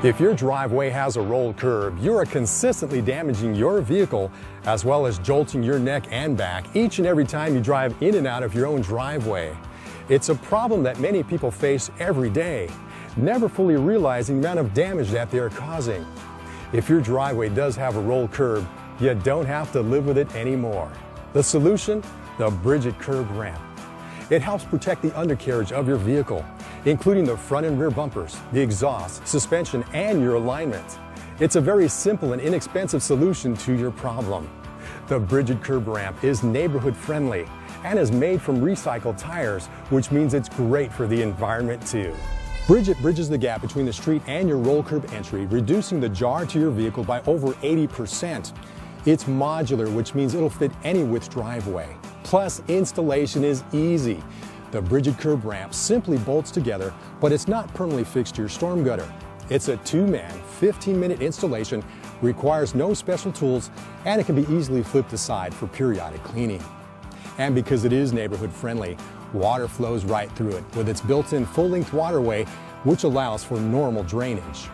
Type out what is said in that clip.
If your driveway has a rolled curb, you are consistently damaging your vehicle as well as jolting your neck and back each and every time you drive in and out of your own driveway. It's a problem that many people face every day, never fully realizing the amount of damage that they are causing. If your driveway does have a rolled curb, you don't have to live with it anymore. The solution? The Bridjit curb ramp. It helps protect the undercarriage of your vehicle, including the front and rear bumpers, the exhaust, suspension, and your alignment. It's a very simple and inexpensive solution to your problem. The Bridjit curb ramp is neighborhood friendly and is made from recycled tires, which means it's great for the environment too. Bridjit bridges the gap between the street and your roll curb entry, reducing the jar to your vehicle by over 80%. It's modular, which means it'll fit any width driveway. Plus, installation is easy. The Bridjit curb ramp simply bolts together, but it's not permanently fixed to your storm gutter. It's a two-man, 15-minute installation, requires no special tools, and it can be easily flipped aside for periodic cleaning. And because it is neighborhood friendly, water flows right through it with its built-in full-length waterway, which allows for normal drainage.